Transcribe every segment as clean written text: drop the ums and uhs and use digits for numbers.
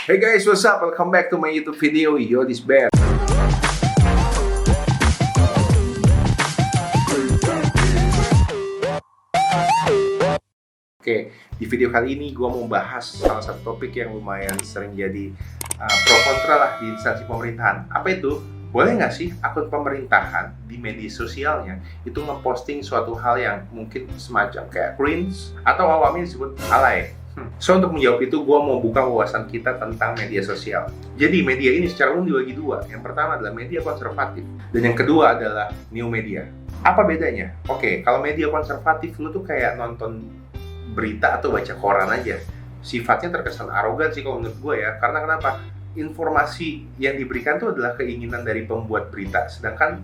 Hey guys, what's up? Welcome back to my YouTube video. Yo, this bear. Oke, di video kali ini gue mau bahas salah satu topik yang lumayan sering jadi pro kontra lah di instansi pemerintahan. Apa itu? Boleh nggak sih akun pemerintahan di media sosialnya itu ngeposting suatu hal yang mungkin semacam kayak cringe atau awamnya disebut alay? So, untuk menjawab itu, gue mau buka wawasan kita tentang media sosial. Jadi, media ini secara umum dibagi dua. Yang pertama adalah media konservatif, dan yang kedua adalah new media. Apa bedanya? Oke, kalau media konservatif, lu tuh kayak nonton berita atau baca koran aja. Sifatnya terkesan arogan sih kalau menurut gue ya. Karena kenapa? Informasi yang diberikan tuh adalah keinginan dari pembuat berita. Sedangkan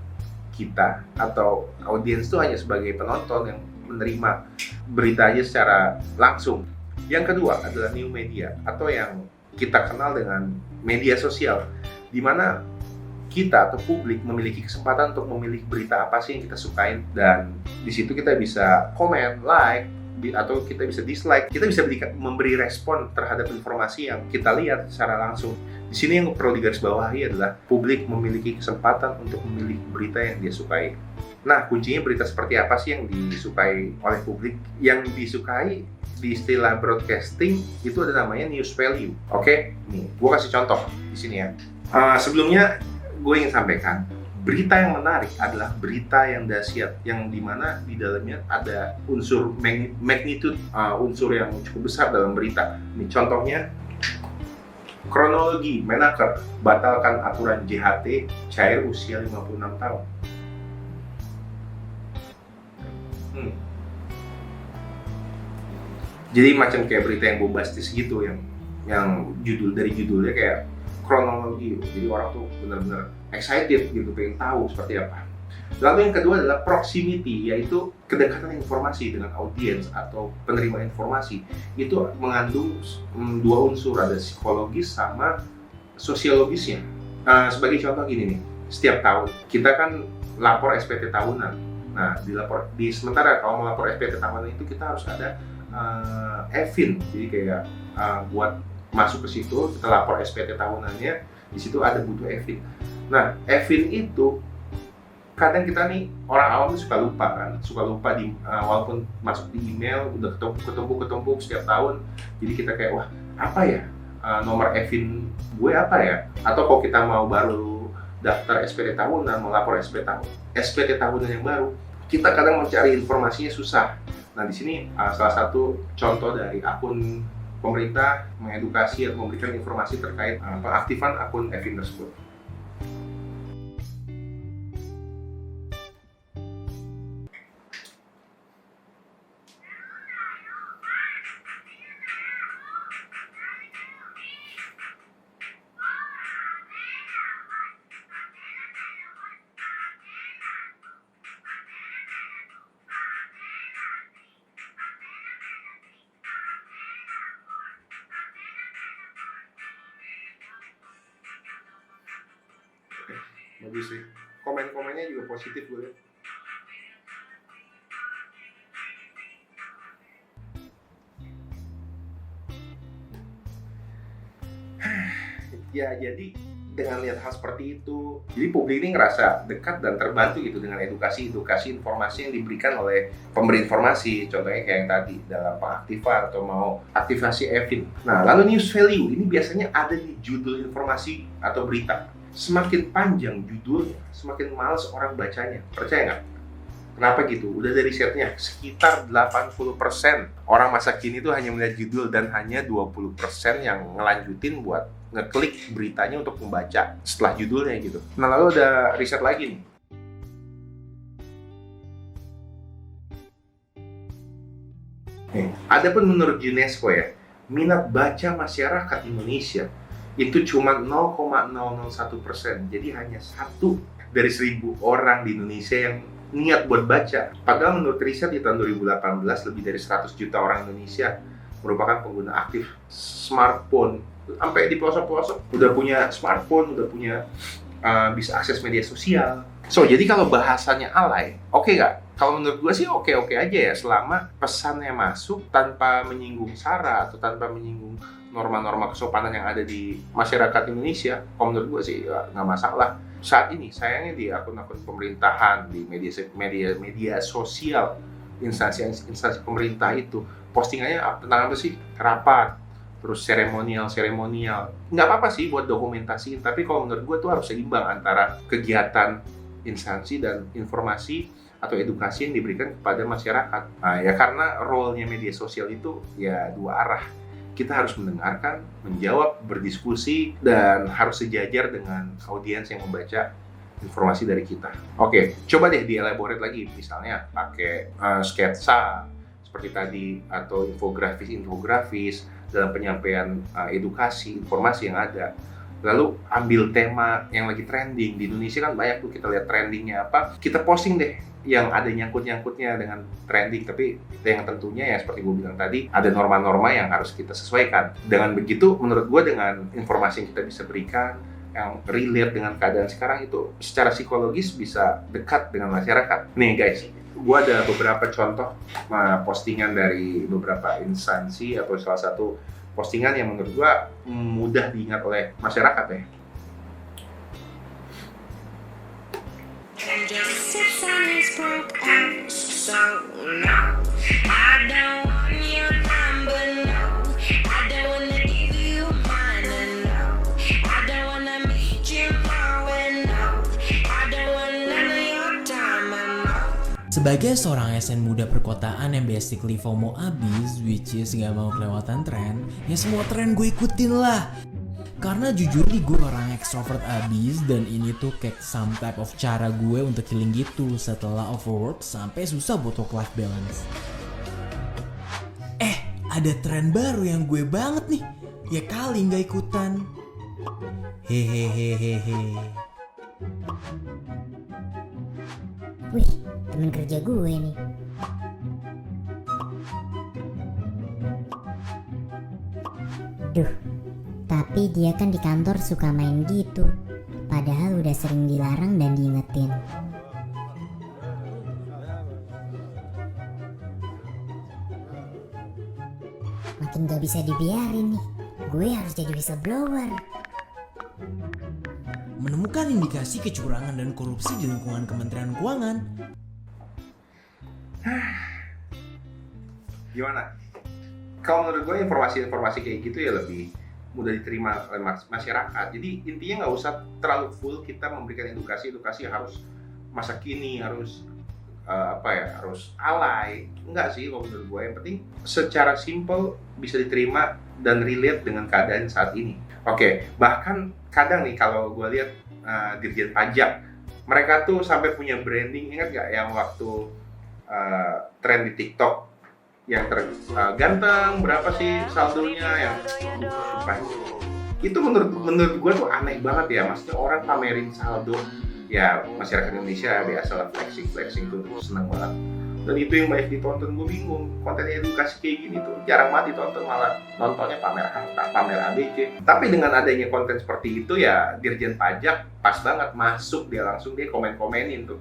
kita atau audiens tuh hanya sebagai penonton yang menerima beritanya secara langsung. Yang kedua adalah new media atau yang kita kenal dengan media sosial, di mana kita atau publik memiliki kesempatan untuk memilih berita apa sih yang kita sukain, dan di situ kita bisa komen, like, atau kita bisa dislike. Kita bisa memberi respon terhadap informasi yang kita lihat secara langsung. Di sini yang perlu digarisbawahi adalah publik memiliki kesempatan untuk memilih berita yang dia sukai. Nah, kuncinya berita seperti apa sih yang disukai oleh publik? Yang disukai di istilah broadcasting itu ada namanya news value. Oke, nih, gue kasih contoh di sini ya. Sebelumnya gue ingin sampaikan, berita yang menarik adalah berita yang dahsyat, yang dimana di dalamnya ada unsur magnitude, unsur yang cukup besar dalam berita. Ini contohnya, kronologi Menaker batalkan aturan JHT cair usia 56 tahun. Jadi macam kayak berita yang bombastis gitu, yang dari judulnya kayak kronologi. Jadi orang tuh benar-benar excited gitu, pengen tahu seperti apa. Lalu yang kedua adalah proximity, yaitu kedekatan informasi dengan audiens atau penerima informasi. Itu mengandung dua unsur, ada psikologis sama sosiologisnya. Sebagai contoh gini nih, setiap tahun kita kan lapor SPT tahunan. Nah, sementara kalau mau lapor SPT tahunan itu kita harus ada Evin, jadi kayak buat masuk ke situ kita lapor SPT tahunannya, di situ ada butuh Evin. Nah, Evin itu kadang kita nih orang awam tuh suka lupa walaupun masuk di email udah ketumpuk setiap tahun. Jadi kita kayak wah apa ya nomor Evin gue apa ya? Atau kalau kita mau baru daftar SPT tahunan, mau lapor SPT tahunan yang baru, kita kadang mencari informasinya susah. Nah, di sini salah satu contoh dari akun pemerintah mengedukasi atau memberikan informasi terkait pengaktifan akun Evin tersebut. Bagus sih, komen-komennya juga positif gue lihat. Ya, jadi dengan lihat hal seperti itu, jadi publik ini ngerasa dekat dan terbantu gitu dengan edukasi informasi yang diberikan oleh pemberi informasi. Contohnya kayak yang tadi dalam pengaktifan atau mau aktivasi Evin. Nah, lalu news value ini biasanya ada di judul informasi atau berita. Semakin panjang judulnya, semakin malas orang bacanya. Percaya nggak? Kenapa gitu? Udah dari risetnya, sekitar 80% orang masa kini tuh hanya melihat judul, dan hanya 20% yang ngelanjutin buat ngeklik beritanya untuk membaca setelah judulnya gitu. Nah, lalu ada riset lagi nih. Adapun menurut UNESCO ya, minat baca masyarakat Indonesia itu cuma 0,001%. Jadi hanya 1 dari 1.000 orang di Indonesia yang niat buat baca. Padahal menurut riset di tahun 2018 lebih dari 100 juta orang Indonesia merupakan pengguna aktif smartphone. Sampai di pelosok-pelosok udah punya smartphone, udah punya bisa akses media sosial. So, jadi kalau bahasanya alay, oke nggak? Kalau menurut gue sih oke-oke aja ya, selama pesannya masuk tanpa menyinggung sara atau tanpa menyinggung norma-norma kesopanan yang ada di masyarakat Indonesia. Kalau menurut gue sih ya, nggak masalah. Saat ini sayangnya di akun-akun pemerintahan, di media sosial, instansi pemerintah itu postingannya tentang apa sih? Rapat, terus seremonial. Nggak apa-apa sih buat dokumentasi, tapi kalau menurut gue tuh harus seimbang antara kegiatan instansi dan informasi atau edukasi yang diberikan kepada masyarakat. Nah, ya karena role-nya media sosial itu ya dua arah. Kita harus mendengarkan, menjawab, berdiskusi, dan harus sejajar dengan audiens yang membaca informasi dari kita. Oke, coba deh dielaborate lagi, misalnya pakai sketsa seperti tadi atau infografis dalam penyampaian edukasi, informasi yang ada. Lalu ambil tema yang lagi trending di Indonesia, kan banyak tuh kita lihat trendingnya apa, kita posting deh yang ada nyangkut-nyangkutnya dengan trending, tapi yang tentunya ya seperti gue bilang tadi, ada norma-norma yang harus kita sesuaikan. Dengan begitu, menurut gue dengan informasi yang kita bisa berikan yang relate dengan keadaan sekarang itu secara psikologis bisa dekat dengan masyarakat. Nih guys, gue ada beberapa contoh postingan dari beberapa instansi atau salah satu postingan yang menurut gue mudah diingat oleh masyarakat ya. Sebagai seorang SN muda perkotaan yang basically FOMO abis, which is gak mau kelewatan tren, ya semua tren gue ikutin lah. Karena jujur nih gue orang extrovert abis, dan ini tuh kayak some type of cara gue untuk healing gitu setelah overwork sampai susah buat work-life balance. Ada tren baru yang gue banget nih, ya kali gak ikutan. Hehehehehe. Wih, temen kerja gue nih. Duh, tapi dia kan di kantor suka main gitu. Padahal udah sering dilarang dan diingetin. Makin gak bisa dibiarin nih. Gue harus jadi whistleblower. Menemukan indikasi kecurangan dan korupsi di lingkungan Kementerian Keuangan. Gimana? Kalau menurut gue informasi-informasi kayak gitu ya lebih mudah diterima oleh masyarakat. Jadi intinya nggak usah terlalu full kita memberikan edukasi yang harus masa kini, harus harus alay. Enggak sih kalau menurut gue. Yang penting secara simple bisa diterima dan relate dengan keadaan saat ini. Oke, bahkan kadang nih kalau gue lihat Dirjen Pajak, mereka tuh sampai punya branding. Ingat gak yang waktu tren di TikTok yang ganteng berapa sih saldonya yang itu menurut gue tuh aneh banget ya. Maksudnya orang pamerin saldo, ya masyarakat Indonesia biasalah flexing tuh seneng banget. Dan itu yang banyak ditonton. Gue bingung, konten edukasi kayak gini tuh jarang banget ditonton, malah nontonnya pamer harta, pamer ABC. Tapi dengan adanya konten seperti itu ya Dirjen Pajak pas banget masuk, dia komen-komenin tuh.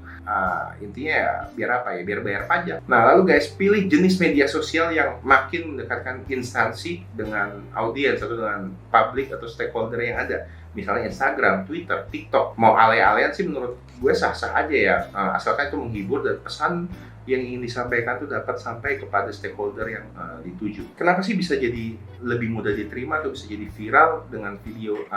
Intinya ya biar apa ya, biar bayar pajak. Nah lalu guys, pilih jenis media sosial yang makin mendekatkan instansi dengan audiens atau dengan publik atau stakeholder yang ada. Misalnya Instagram, Twitter, TikTok. Mau alay-alayan sih menurut gue sah-sah aja ya, asalkan itu menghibur dan pesan yang ingin disampaikan tuh dapat sampai kepada stakeholder yang dituju. Kenapa sih bisa jadi lebih mudah diterima atau bisa jadi viral dengan video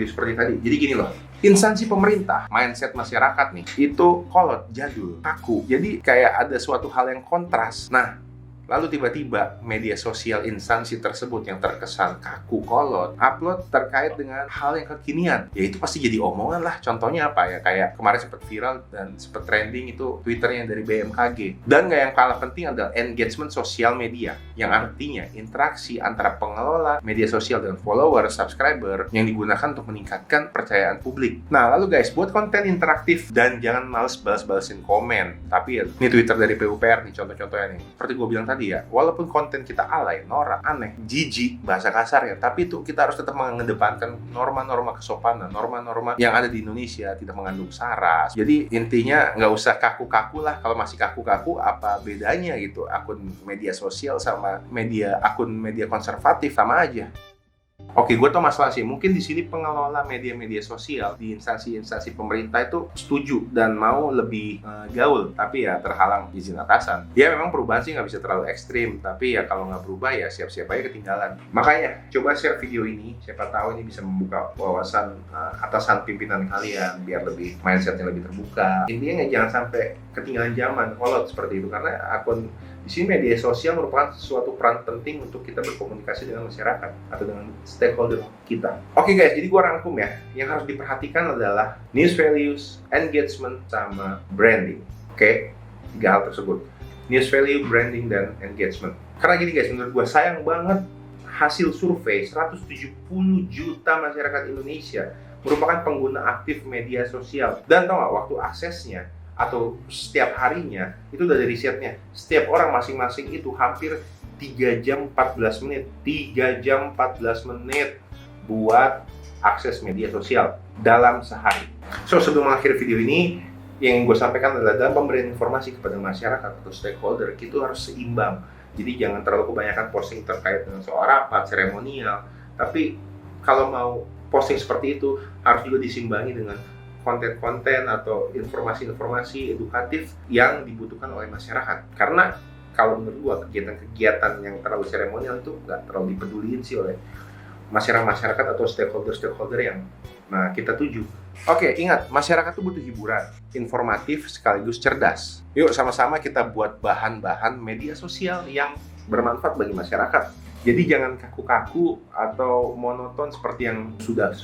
seperti tadi? Jadi gini loh, instansi pemerintah, mindset masyarakat nih, itu kolot, jadul, kaku. Jadi kayak ada suatu hal yang kontras. Nah, lalu tiba-tiba media sosial instansi tersebut yang terkesan kaku, kolot, upload terkait dengan hal yang kekinian, ya itu pasti jadi omongan lah. Contohnya apa ya, kayak kemarin sempat viral dan sempat trending itu Twitternya dari BMKG. Dan yang kalah penting adalah engagement sosial media, yang artinya interaksi antara pengelola media sosial dan follower, subscriber, yang digunakan untuk meningkatkan percayaan publik. Nah lalu guys, buat konten interaktif dan jangan males balas-balasin komen. Tapi ya, ini Twitter dari PUPR nih contoh-contohnya nih. Seperti gue bilang tadi, tadi ya, walaupun konten kita alay, norak, aneh, jijik, bahasa kasar ya, tapi itu kita harus tetap mengedepankan norma-norma kesopanan, norma-norma yang ada di Indonesia, tidak mengandung sara. Jadi intinya nggak usah kaku-kaku lah. Kalau masih kaku-kaku, apa bedanya gitu? Akun media sosial sama akun media konservatif sama aja. Oke, gue tau masalah sih. Mungkin di sini pengelola media-media sosial di instansi-instansi pemerintah itu setuju dan mau lebih gaul, tapi ya terhalang izin atasan. Ya memang perubahan sih nggak bisa terlalu ekstrim, tapi ya kalau nggak berubah ya siap-siap aja ketinggalan. Makanya coba share video ini, siapa tahu ini bisa membuka wawasan atasan pimpinan kalian biar lebih mindsetnya lebih terbuka. Intinya jangan sampai ketinggalan zaman, kolot seperti itu, karena akun di sini media sosial merupakan suatu peran penting untuk kita berkomunikasi dengan masyarakat atau dengan stakeholder kita. Oke guys, jadi gua rangkum ya. Yang harus diperhatikan adalah news values, engagement, sama branding. Oke, 3 hal tersebut. News value, branding, dan engagement. Karena gini guys, menurut gua sayang banget hasil survei 170 juta masyarakat Indonesia merupakan pengguna aktif media sosial. Dan tau gak, waktu aksesnya atau setiap harinya, itu udah dari risetnya, setiap orang masing-masing itu hampir 3 jam 14 menit 3 jam 14 menit buat akses media sosial dalam sehari. So, sebelum mengakhiri video ini, yang gue sampaikan adalah dalam pemberian informasi kepada masyarakat atau stakeholder, itu harus seimbang. Jadi jangan terlalu kebanyakan posting terkait dengan soal rapat, seremonial. Tapi kalau mau posting seperti itu, harus juga disimbangi dengan konten-konten atau informasi-informasi edukatif yang dibutuhkan oleh masyarakat. Karena kalau menurut gua kegiatan-kegiatan yang terlalu seremonial itu nggak terlalu dipeduliin sih oleh masyarakat atau stakeholder yang kita tuju. Oke, ingat, masyarakat tuh butuh hiburan, informatif sekaligus cerdas. Yuk sama-sama kita buat bahan-bahan media sosial yang bermanfaat bagi masyarakat. Jadi jangan kaku-kaku atau monoton seperti yang sudah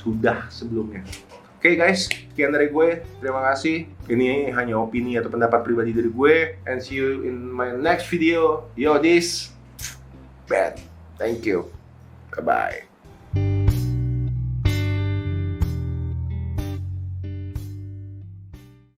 sebelumnya. Oke guys, sekian dari gue. Terima kasih. Ini hanya opini atau pendapat pribadi dari gue. And see you in my next video. Yo, this bad. Thank you. Bye-bye.